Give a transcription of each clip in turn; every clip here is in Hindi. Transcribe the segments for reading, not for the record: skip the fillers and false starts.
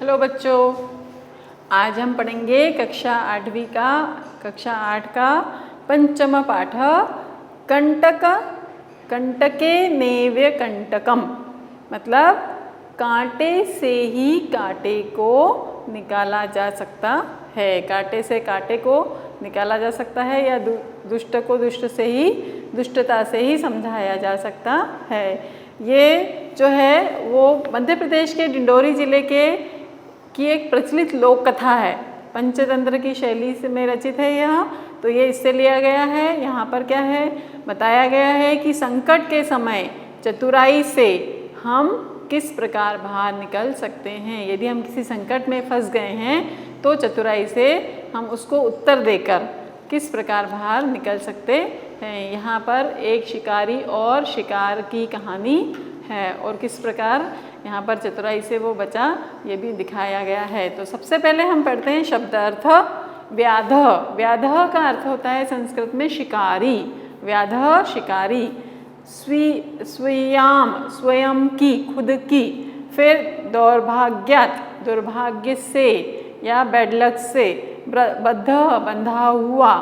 हेलो बच्चों, आज हम पढ़ेंगे कक्षा 8 का पंचम पाठ कंटक कंटके नेव्य कंटकम। मतलब कांटे से ही कांटे को निकाला जा सकता है। कांटे से कांटे को निकाला जा सकता है या दुष्ट को दुष्ट से ही दुष्टता से ही समझाया जा सकता है। ये जो है वो मध्य प्रदेश के डिंडोरी जिले की एक प्रचलित लोक कथा है। पंचतंत्र की शैली से में रचित है यह, तो ये इससे लिया गया है। यहाँ पर क्या है बताया गया है कि संकट के समय चतुराई से हम किस प्रकार बाहर निकल सकते हैं। यदि हम किसी संकट में फंस गए हैं तो चतुराई से हम उसको उत्तर देकर किस प्रकार बाहर निकल सकते हैं। यहाँ पर एक शिकारी और शिकार की कहानी है और किस प्रकार यहाँ पर चतुराई से वो बचा ये भी दिखाया गया है। तो सबसे पहले हम पढ़ते हैं शब्दार्थ। व्याधः, व्याधः का अर्थ होता है संस्कृत में शिकारी। व्याधः शिकारी। स्वीयाम, स्वयं की, खुद की। फिर दौर्भाग्यात्, दुर्भाग्य से या बैड लक से। बद्धः, बंधा हुआ।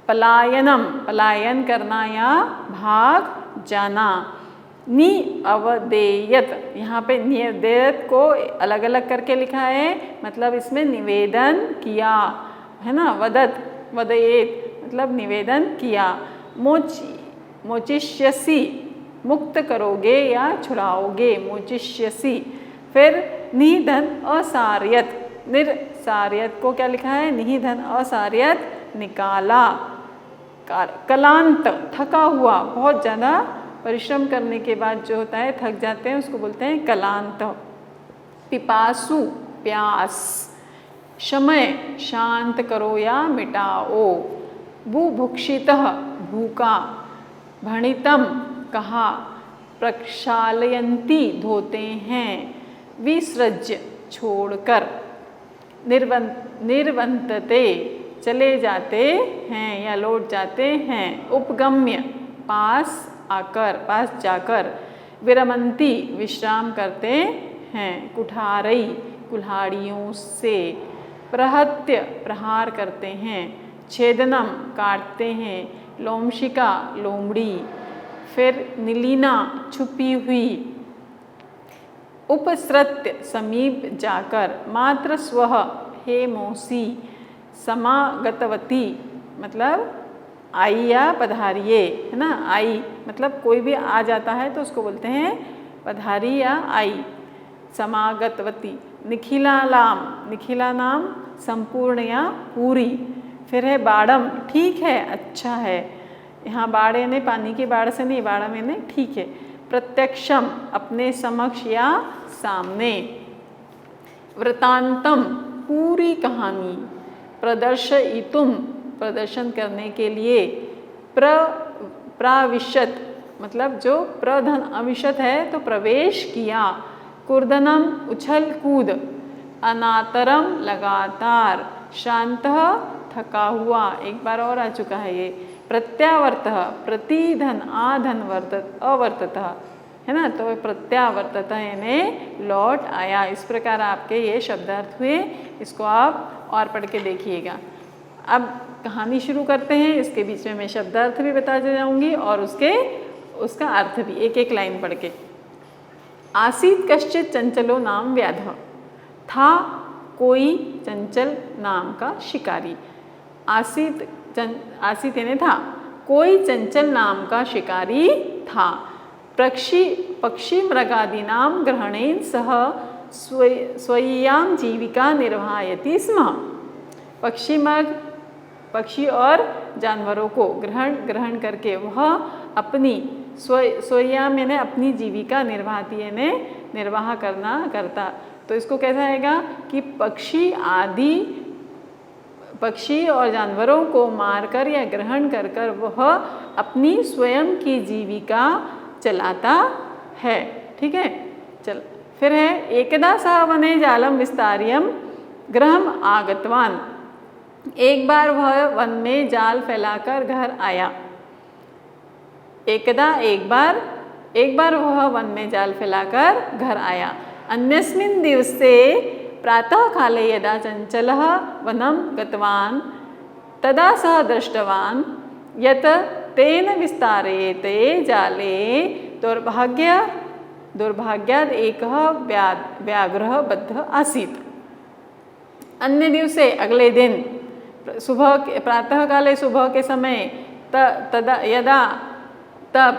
पलायनम, पलायन करना या भाग जाना। निअवदेयत, यहाँ पे निवेदत को अलग अलग करके लिखा है, मतलब इसमें निवेदन किया है ना। वदत, वदयेत मतलब निवेदन किया। मोचिष्यसि, मुक्त करोगे या छुड़ाओगे, मोचिष्यसि। फिर निधन असार्यत, निर्सार्यत को क्या लिखा है, निधन असार्यत निकाला। कलांत, थका हुआ, बहुत ज़्यादा परिश्रम करने के बाद जो होता है थक जाते हैं उसको बोलते हैं कलांत। पिपासु, प्यास। शमय, शांत करो या मिटाओ। बुभुक्षितः, भूखा। भणितम, कहा। प्रक्षालयन्ति, धोते हैं। विसृज्य, छोड़कर। निर्वन्तते, चले जाते हैं या लौट जाते हैं। उपगम्य, पास आकर, पास जाकर। विरमन्ति, विश्राम करते हैं। कुठारई, कुल्हाड़ियों से। प्रहत्य, प्रहार करते हैं। छेदनम, काटते हैं। लोमशिका, लोमड़ी। फिर निलीना, छुपी हुई। उपसृत्य, समीप जाकर। मात्र स्वः, हे मौसी। समागतवती मतलब आई या पधारिये है ना। आई मतलब कोई भी आ जाता है तो उसको बोलते हैं पधारी या आई। समागतवती। निखिलालाम, निखिला नाम संपूर्ण या पूरी। फिर है बाड़म, ठीक है, अच्छा है। यहाँ बाड़ यानी पानी की बाढ़ से नहीं, बाड़ा मैंने ठीक है। प्रत्यक्षम, अपने समक्ष या सामने। वृतांतम, पूरी कहानी। प्रदर्शयितुम, प्रदर्शन करने के लिए। प्राविशत मतलब जो प्रधन अविशत है तो प्रवेश किया। कूर्दनम, उछल कूद। अनातरम, लगातार। शांतः, थका हुआ, एक बार और आ चुका है ये। प्रत्यावर्तः, प्रतिधन आधन वर्तत अवर्ततः है ना, तो प्रत्यावर्ततः यानी लौट आया। इस प्रकार आपके ये शब्दार्थ हुए। इसको आप और पढ़ के देखिएगा। अब कहानी शुरू करते हैं। इसके बीच में मैं शब्दार्थ भी बता जाऊंगी और उसका अर्थ भी एक एक लाइन पढ़ के। आसीत कश्चित चंचलो नाम व्याधः, था कोई चंचल नाम का शिकारी। आसीत यानी था, कोई चंचल नाम का शिकारी था। पक्षी मृगादि नाम ग्रहणेन सह स्वयं जीविका निर्वाहयति स्म। पक्षी और जानवरों को ग्रहण करके वह अपनी स्वयं यानी अपनी जीविका निर्वाह करता। तो इसको कैसा आएगा कि पक्षी और जानवरों को मारकर या ग्रहण कर वह अपनी स्वयं की जीविका चलाता है। ठीक है, चल फिर है एकदा सह वने जालम विस्तार्यम गृहम आगतवान। एक बार वह वन में जाल फैलाकर घर आया। एकदा, एक बार वह वन में जाल फैलाकर घर आया। अन्यस्मिन् दिवसे प्रातःकाले यदा चञ्चलः वनं गतवान् तदा सः दृष्टवान् यत् तेन विस्तारिते जाले दुर्भाग्यात् एकः व्याघ्रः बद्धः आसीत्। अन्य दिवसे अगले दिन प्रातःकाले सुबह के समय तब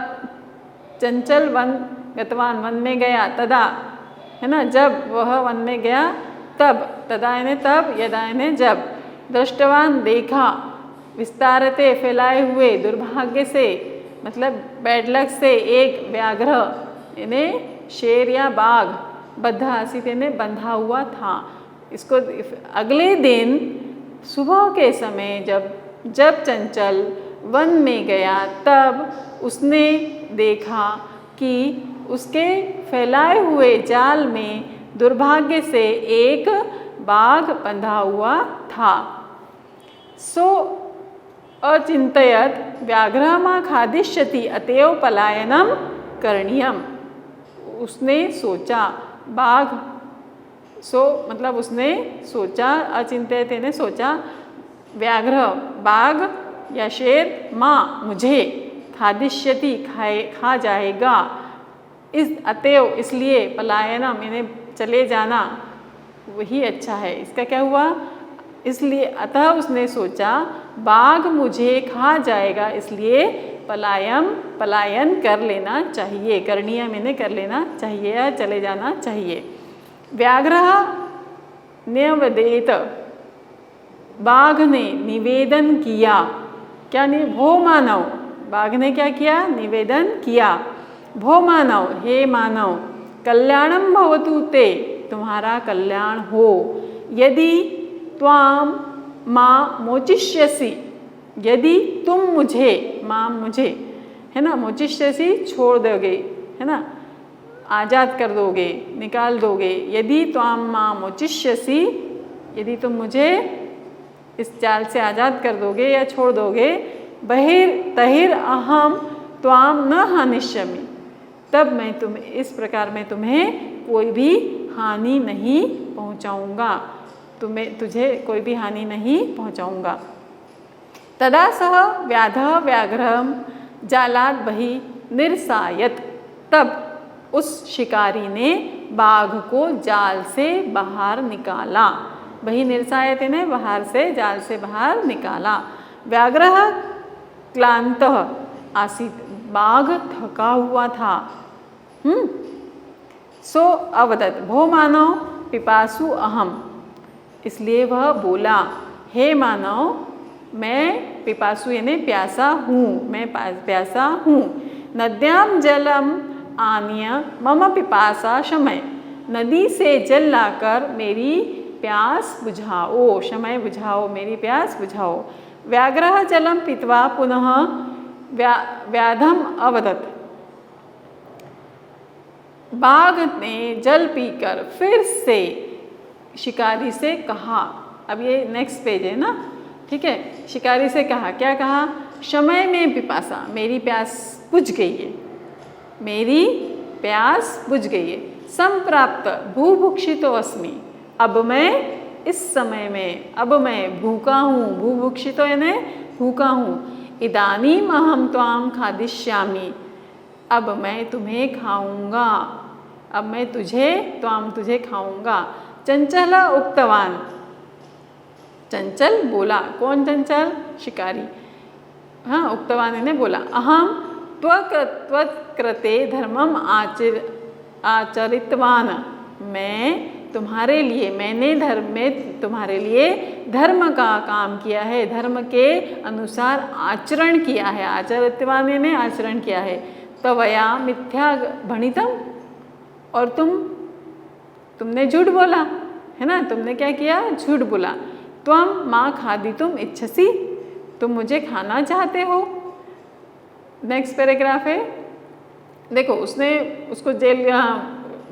चंचल वन गतवान वन में गया तदा, है ना, जब वह वन में गया तब यदा यानी जब दृष्टवान देखा विस्तारते फैलाए हुए दुर्भाग्य से मतलब बैड लक से एक व्याघ्र यानी शेर या बाघ बद्ध आसित यानी बंधा हुआ था। इसको अगले दिन सुबह के समय जब चंचल वन में गया तब उसने देखा कि उसके फैलाए हुए जाल में दुर्भाग्य से एक बाघ बंधा हुआ था। सो अचिंतयत व्याघ्रः मा खादिष्यति अतएव पलायनम करणीयम। उसने सोचा मतलब उसने सोचा, अचिंतयत ने सोचा, व्याघ्र बाघ या शेर माँ मुझे खादिष्यति खा जाएगा, इस अतएव इसलिए पलायनम यानी चले जाना वही अच्छा है। इसका क्या हुआ, इसलिए अतः उसने सोचा बाघ मुझे खा जाएगा इसलिए पलायन कर लेना चाहिए, करणीय मैंने कर लेना चाहिए या चले जाना चाहिए। व्याघ्रः न्यवदेत, बाघ ने निवेदन किया, क्या नहीं, भो मानव, बाघ ने क्या किया, निवेदन किया, भो मानव, हे मानव, कल्याणम भवतु ते, तुम्हारा कल्याण हो, यदि त्वाम माँ मोचिष्यसि, यदि तुम मुझे, माँ मुझे, है ना, मोचिष्यसि छोड़ दोगे, है ना, आज़ाद कर दोगे, निकाल दोगे, यदि त्वाम माँ मोचिष्यसि, यदि तुम मुझे इस जाल से आज़ाद कर दोगे या छोड़ दोगे, तहिर अहम त्वाम न हानिष्यामि, तब मैं इस प्रकार मैं तुम्हें कोई भी हानि नहीं पहुँचाऊँगा, तुझे कोई भी हानि नहीं पहुँचाऊँगा। तदा सह व्याधः व्याघ्रं जालात् बहिः निरसायत, तब उस शिकारी ने बाघ को जाल से बाहर निकाला, बहिः निरसायत ने बाहर से, जाल से बाहर निकाला। व्याघ्रः क्लान्तः आसीत्, बाघ थका हुआ था। सो अवदत् भो मानव पिपासु अहम, इसलिए वह बोला, हे मानव मैं पिपासु यानी प्यासा हूँ, मैं प्यासा हूँ। नद्याम जलम आनीय मम पिपासा शमय, नदी से जल लाकर मेरी प्यास बुझाओ, शमय बुझाओ, मेरी प्यास बुझाओ। व्याघ्रः जलम पीत्वा पुनः व्याधम अवदत्, बाघ ने जल पीकर फिर से शिकारी से कहा, अब ये नेक्स्ट पेज है ना, ठीक है, शिकारी से कहा, क्या कहा, शमय में पिपासा, मेरी प्यास बुझ गई है, मेरी प्यास बुझ गई है। संप्राप्त भूभुक्षितो अस्मि, अब मैं इस समय में, अब मैं भूखा हूँ, भूभुक्षितो यानी भूखा हूँ। इदानीम अहम त्वाम खादिष्यामि, अब मैं तुम्हें खाऊंगा, अब मैं तुझे खाऊंगा। चंचल उक्तवान, चंचल बोला, कौन चंचल, शिकारी, हाँ, उक्तवान ने बोला, अहम त्वत्कृते धर्मम आचरितवान, मैंने तुम्हारे लिए धर्म का काम किया है, धर्म के अनुसार आचरण किया है, आचरितवान ने आचरण किया है। तवया मिथ्या भणितम, और तुमने झूठ बोला, है ना, तुमने क्या किया, झूठ बोला। त्वम माँ खादितुम इच्छसि, तुम मुझे खाना चाहते हो। नेक्स्ट पैराग्राफ है, देखो उसको जेल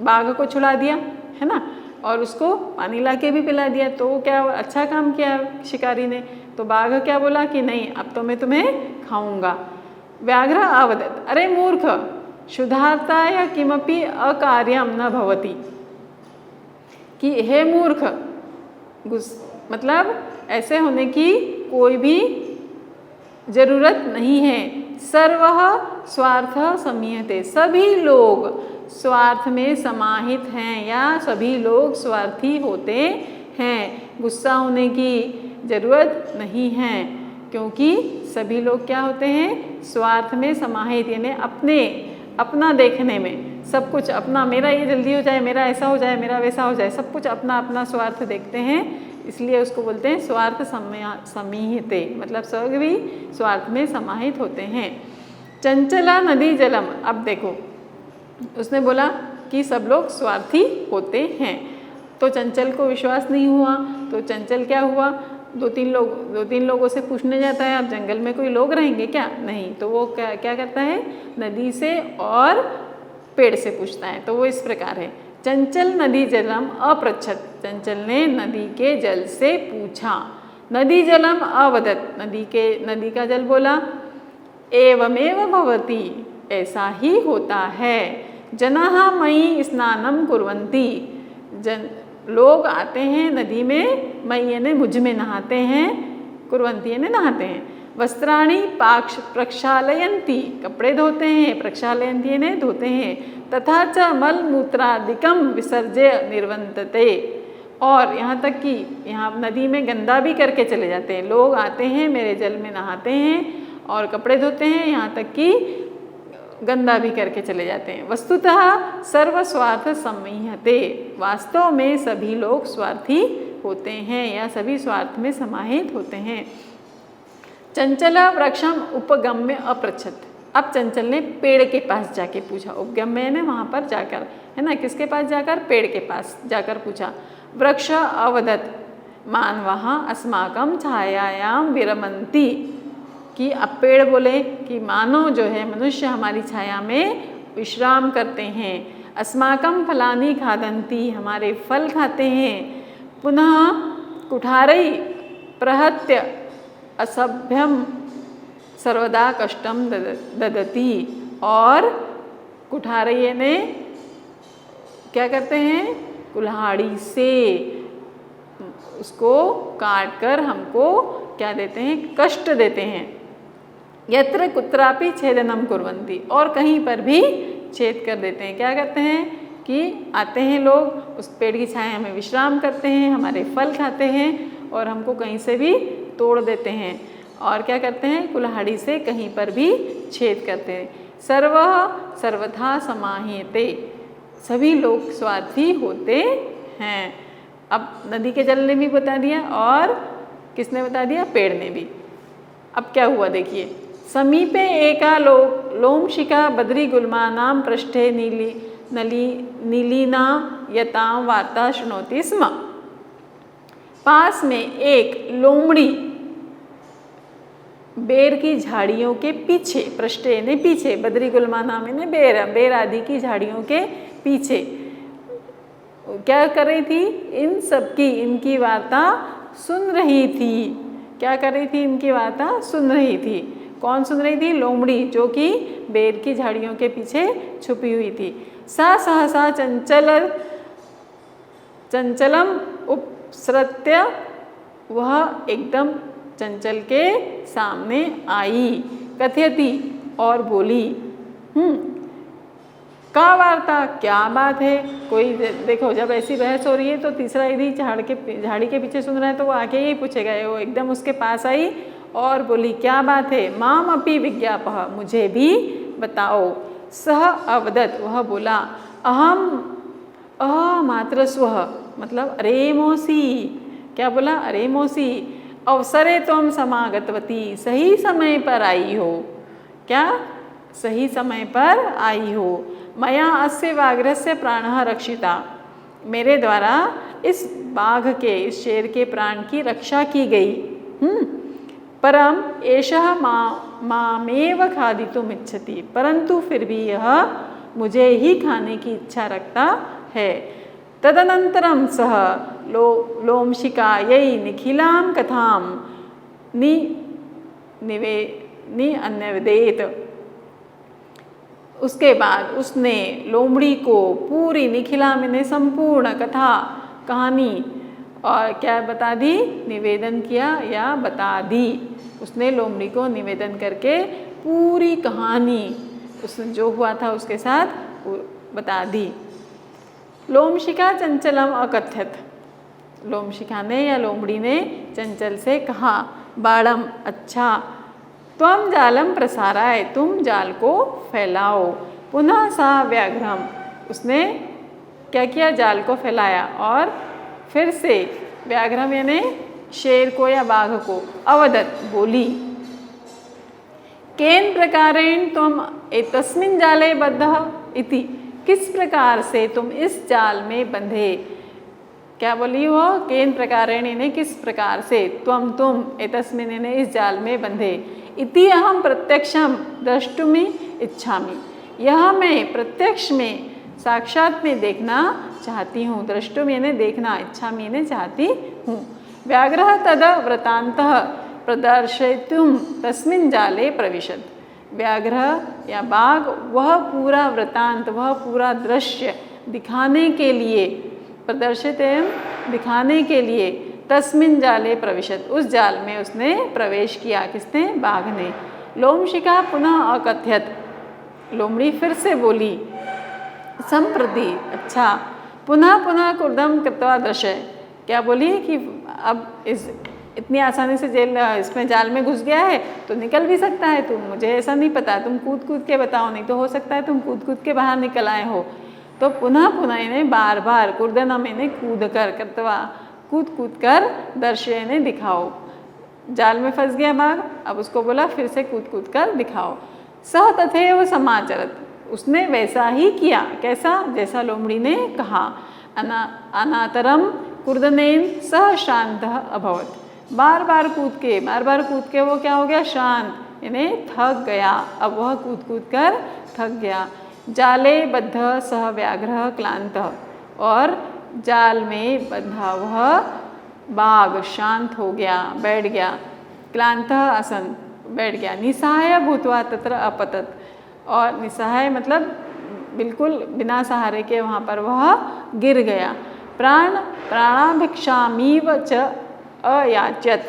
बाघ को छुड़ा दिया, है ना, और उसको पानी ला के भी पिला दिया, तो क्या अच्छा काम किया शिकारी ने। तो बाघ क्या बोला कि नहीं, अब तो मैं तुम्हें खाऊंगा। व्याघ्र अवदत्, अरे मूर्ख, क्षुधार्ताय किमपि अकार्यम न भवति, कि हे मूर्ख, मतलब ऐसे होने की कोई भी जरूरत नहीं है। सर्वः स्वार्थ समीहते, सभी लोग स्वार्थ में समाहित हैं या सभी लोग स्वार्थी होते हैं। गुस्सा होने की जरूरत नहीं है, क्योंकि सभी लोग क्या होते हैं, स्वार्थ में समाहित, यानी अपना देखने में, सब कुछ अपना, मेरा ये जल्दी हो जाए, मेरा ऐसा हो जाए, मेरा वैसा हो जाए, सब कुछ अपना अपना स्वार्थ देखते हैं, इसलिए उसको बोलते हैं स्वार्थ समीहिते, मतलब सब भी स्वार्थ में समाहित होते हैं। चंचला नदी जलम, अब देखो उसने बोला कि सब लोग स्वार्थी होते हैं, तो चंचल को विश्वास नहीं हुआ, तो चंचल क्या हुआ, दो तीन लोगों से पूछने जाता है, अब जंगल में कोई लोग रहेंगे क्या, नहीं, तो वो क्या करता है, नदी से और पेड़ से पूछता है। तो वो इस प्रकार है, चंचल नदी जलम अपृच्छत, चंचल ने नदी के जल से पूछा। नदी जलम अवदत, नदी का जल बोला, एवमेव भवति, ऐसा ही होता है। जनाः मयि स्नानं कुर्वन्ति, लोग आते हैं नदी में, मयि यानी मुझ में नहाते हैं, कुर्वन्ति यानी नहाते हैं। वस्त्राणि प्रक्षालयन्ति, कपड़े धोते हैं, प्रक्षालयन्ति यानी धोते हैं। तथा च मलमूत्रादिकं विसर्ज्य निर्वन्तते, और यहाँ तक कि यहाँ नदी में गंदा भी करके चले जाते हैं, लोग आते हैं मेरे जल में नहाते हैं और कपड़े धोते हैं, यहाँ तक कि गंदा भी करके चले जाते हैं। वस्तुतः सर्वस्वार्थ सम्मीहते, वास्तव में सभी लोग स्वार्थी होते हैं या सभी स्वार्थ में समाहित होते हैं। चंचल वृक्षम उपगम्य अपृच्छत, अब चंचल ने पेड़ के पास जाके पूछा, उपगम्य ने वहाँ पर जाकर, है ना, किसके पास जाकर, पेड़ के पास जाकर पूछा। वृक्ष अवदत मानवः अस्माकं छायायां विरमन्ति, कि अब पेड़ बोले कि मानव जो है, मनुष्य हमारी छाया में विश्राम करते हैं। अस्माकं फलानि खादन्ति, हमारे फल खाते हैं। पुनः कुठारै प्रहत्य असभ्यम सर्वदा कष्टम ददति, और कुठारै ने क्या करते हैं, कुल्हाड़ी से उसको काट कर हमको क्या देते हैं, कष्ट देते हैं। यत्र कुत्रापि छेदनम कुर्वन्ति, और कहीं पर भी छेद कर देते हैं। क्या करते हैं कि आते हैं लोग, उस पेड़ की छाया में विश्राम करते हैं, हमारे फल खाते हैं और हमको कहीं से भी तोड़ देते हैं, और क्या करते हैं, कुल्हाड़ी से कहीं पर भी छेद करते हैं। सर्वथा समाहिते, सभी लोग स्वार्थी होते हैं। अब नदी के जल ने भी बता दिया और किसने बता दिया, पेड़ ने भी। अब क्या हुआ देखिए, समीपे एका लोमशिखा बद्रीगुल्मानां पृष्ठे नीलिना यतां वार्ता शृणोति स्म, पास में एक लोमड़ी बेर की झाड़ियों के पीछे, पृष्ठे ने पीछे, बद्रीगुल्माना में बेर आदि की झाड़ियों के पीछे क्या कर रही थी, इन सबकी, इनकी वार्ता सुन रही थी। क्या कर रही थी, इनकी वार्ता सुन रही थी। कौन सुन रही थी, लोमड़ी, जो कि बेर की झाड़ियों के पीछे छुपी हुई थी। सा सहसा चंचलम उपसृत्य, वह एकदम चंचल के सामने आई। कथयति, और बोली, का वार्ता, क्या बात है। कोई देखो, जब ऐसी बहस हो रही है तो तीसरा यदि झाड़ी के पीछे सुन रहा है तो वो आके ही पूछेगा। वो एकदम उसके पास आई और बोली, क्या बात है। माम अपि विज्ञापः, मुझे भी बताओ। सह अवदत, वह बोला, अहम मात्र स्वः, मतलब अरे मौसी। क्या बोला, अरे मौसी, अवसरे त्वं समागतवती, सही समय पर आई हो। क्या, सही समय पर आई हो। मया अस्य व्याघ्रस्य प्राणः रक्षिता, मेरे द्वारा इस बाघ के, इस शेर के प्राण की रक्षा की गई। परम एषः मामेव खादितुम् इच्छति, परंतु फिर भी यह मुझे ही खाने की इच्छा रखता है। तदनंतरम सह लोमशिकायै निखिलां कथां अन्यवदेत, उसके बाद उसने लोमड़ी को पूरी, निखिला मैंने संपूर्ण, कथा कहानी, और क्या बता दी, निवेदन किया या बता दी। उसने लोमड़ी को निवेदन करके पूरी कहानी उसने जो हुआ था उसके साथ बता दी। लोमशिखा चंचलम अकथ्यत, लोमशिखा ने या लोमड़ी ने चंचल से कहा, बाड़म अच्छा, त्वम जालम प्रसाराय, तुम जाल को फैलाओ। पुनः सा व्याघ्रम, उसने क्या किया, जाल को फैलाया और फिर से व्याघ्रम यानी शेर को या बाघ को, अवदत बोली, केन प्रकारेण तुम एतस्मिन् जाले बद्धः इति, किस प्रकार से तुम इस जाल में बंधे। क्या बोली वो, केन प्रकारेण यानी किस प्रकार से, तुम एतस्मिन् यानी इस जाल में बंधे, इति अहम प्रत्यक्षम द्रष्टुमि इच्छामि, यह मैं प्रत्यक्ष में साक्षात में देखना चाहती हूँ। द्रष्टुम यानी देखना, इच्छामि यानी चाहती हूँ। व्याघ्रः तद वृत्तान्तः प्रदर्शयितुं तस्मिन् जाले प्रविशत्, व्याघ्र या बाघ वह पूरा वृत्तांत, वह पूरा दृश्य दिखाने के लिए, प्रदर्शित एवं दिखाने के लिए, तस्मिन् जाले प्रविशत्, उस जाल में उसने प्रवेश किया। किसने, बाघ ने। लोमशिखा पुनः अकथ्यत, लोमड़ी फिर से बोली, संप्रति अच्छा, पुनः पुनः कुर्दम कृत्वा दृश्य, क्या बोली कि अब इतनी आसानी से जेल इसमें जाल में घुस गया है तो निकल भी सकता है, तुम, मुझे ऐसा नहीं पता, तुम कूद कूद के बताओ, नहीं तो हो सकता है तुम कूद कूद के बाहर निकल आए हो। तो पुनः पुनः इन्हें बार बार, कुर्दनम इन्हें कूद कर, कृत्वा कूद कूद कर, दर्शय इन्हें दिखाओ। जाल में फंस गया बाघ, अब उसको बोला फिर से कूद कूद कर दिखाओ। सह तथैव समाचरत, उसने वैसा ही किया। कैसा, जैसा लोमड़ी ने कहा। अनातरम कुर्दनेन सह शांतः अभवत, बार बार कूद के वो क्या हो गया, शांत, यानी थक गया। अब वह कूद कूद कर थक गया। जाले बद्ध सह व्याघ्रः क्लांतः, और जाल में बंधा वह बाघ शांत हो गया, बैठ गया। क्लांतः आसन, बैठ गया। निसहाय भूत्वा तत्र अपतत, और निसहाय मतलब बिल्कुल बिना सहारे के वहाँ पर वह गिर गया। प्राणाभिक्षामीव च अयाचत,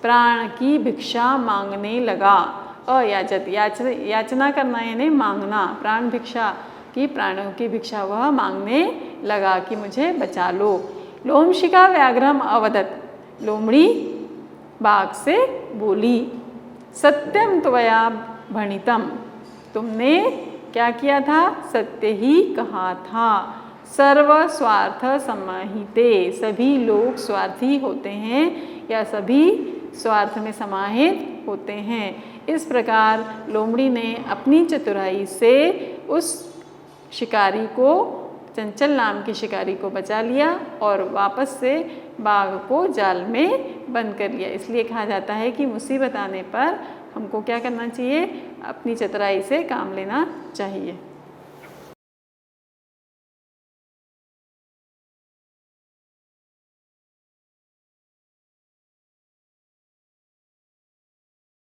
प्राण की भिक्षा मांगने लगा। अयाचत, याचना करना यानी मांगना, प्राण भिक्षा की, प्राणों की भिक्षा वह मांगने लगा कि मुझे बचा लो। लोमशिखा व्याघ्रम अवदत, लोमड़ी बाघ से बोली, सत्यम त्वया भणितम, तुमने क्या किया था, सत्य ही कहा था। सर्व स्वार्थ समाहिते, सभी लोग स्वार्थी होते हैं या सभी स्वार्थ में समाहित होते हैं। इस प्रकार लोमड़ी ने अपनी चतुराई से उस शिकारी को, चंचल नाम के शिकारी को बचा लिया और वापस से बाघ को जाल में बंद कर लिया। इसलिए कहा जाता है कि मुसीबत आने पर हमको क्या करना चाहिए, अपनी चतुराई से काम लेना चाहिए।